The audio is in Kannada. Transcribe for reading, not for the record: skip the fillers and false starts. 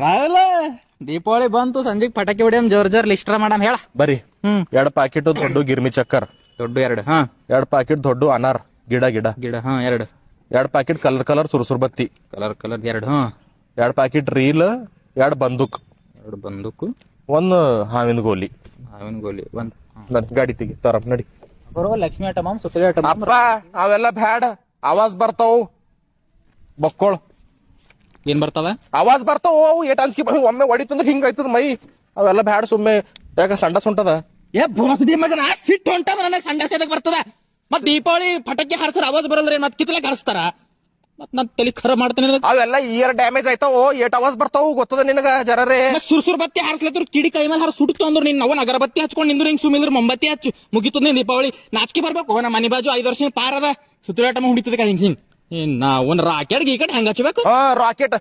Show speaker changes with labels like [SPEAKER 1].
[SPEAKER 1] ರಾಹುಲ ದೀಪಾವಳಿ ಬಂತು, ಸಂಜೆಗ್ ಪಟಾಕಿ ಹೊಡಿಯಮ್, ಜೋರ್ ಲಿಸ್ಟ್ರ ಮಾಡಮ್ ಹೇಳ.
[SPEAKER 2] ಬರ್ರಿ 2 ಪ್ಯಾಕೆಟ್ ದೊಡ್ಡ ಗಿರ್ಮಿ ಚಕ್ಕರ್,
[SPEAKER 1] ದೊಡ್ಡ 2
[SPEAKER 2] 2 ಪ್ಯಾಕೆಟ್ ದೊಡ್ಡ ಅನಾರ್ ಗಿಡ
[SPEAKER 1] 2
[SPEAKER 2] 2 ಪ್ಯಾಕೆಟ್ ಕಲರ್ ಸುರ್ಸುರ್ ಬತ್ತಿ,
[SPEAKER 1] ಕಲರ್ 2
[SPEAKER 2] 2 ಪ್ಯಾಕೆಟ್ ರೀಲ್, 2 ಬಂದೂಕ್,
[SPEAKER 1] 2 ಬಂದೂಕು,
[SPEAKER 2] 1 ಹಾವಿನ ಗೋಲಿ.
[SPEAKER 1] ಒಂದ್
[SPEAKER 2] ಗಾಡಿ ತೆಗಿ ತರಪ್ ನಡಿ.
[SPEAKER 1] ಬರೋ ಲಕ್ಷ್ಮಿ ಆಟ ಮಾಮ್, ಸುತ್ತಲಿ ಆಟ ಮಾಮ್.
[SPEAKER 2] ಅಪ್ಪ ಅವೆಲ್ಲ ಬ್ಯಾಡ, ಆವಾಜ್ ಬರ್ತಾವು. ಬಕ್ಕೋಳ
[SPEAKER 1] ಏನ್ ಬರ್ತಾವ?
[SPEAKER 2] ಆವಾಜ್ ಬರ್ತಾವ. ಅವು ಏಟ್ ಅನ್ಸ್ಕಿ ಒಮ್ಮೆ ಹೊಡಿತಂದ್ರೆ ಹಿಂಗ ಆಯ್ತದ ಮೈ. ಅವೆಲ್ಲ ಬ್ಯಾಡ ಸುಮ್ಮನೆ, ಯಾಕ ಸಂಡ ಸುಂಟದ.
[SPEAKER 1] ಏ ಬೋಸದಿ ಮಗನ ಸಿಟ್ಟು ಹೊಂಟದ ನನಗೆ, ಸಂಡ ಸೇದಕ್ ಬರ್ತದ. ಮತ್ ದೀಪಾವಳಿ ಪಟಾಕಿ ಹಾರಿಸ್ರ ಆವಾಜ್ ಬರಲ್ರಿ, ಮತ್ ಕಿತ್ಲಕ್ ಹಾರಿಸ್ತಾರ. ಮತ್ ನಾನ್ ತಲಿ ಖರ ಮಾಡ್ತೇನೆ.
[SPEAKER 2] ಅವೆಲ್ಲ ಇಯರ್ ಡ್ಯಾಮೇಜ್ ಆಯ್ತಾವ, ಏಟ್ ಆವಾಜ್ ಬರ್ತಾವ ಗೊತ್ತದ ನಿನಗ ಜರರೇ.
[SPEAKER 1] ಸುರ್ಸುರ್ ಬತ್ತಿ ಹಾರಿಸ್ಲತ್ರ ಕಿಡಿ ಕೈ ಮೇಲೆ ಹಾರ ಸುಟ್ಟು ಅಂದ್ರು ನೀನ್ ಅವನ್ ಅಗರಬತ್ತಿ ಹಚ್ಕೊಂಡ್ ನಿಂದ್ರು ಹಿಂಗ್ ಸುಮಿದ್ರು ಮೊಂಬತ್ತಿ ಹಚ್ಚು ಮುಗಿತದ. ನೀನ್ ದೀಪಾವಳಿ ನಾಚಿಕೆ ಬರ್ಬೇಕು. ನಮ್ಮ ಮನೆ ಬಾಜು 5 ವರ್ಷ ಪಾರದ ಸುತ್ತಲಾಟ ಹುಡಿತದ ಹಿಂಗ್ ಹಿಂಗ್. ನಾವೊಂದ್ ರಾಕೆಟ್ ಗೀಕೆಟ್ ಹೆಂಗ್ ಹಚ್ಚಬೇಕು?
[SPEAKER 2] ರಾಕೆಟ್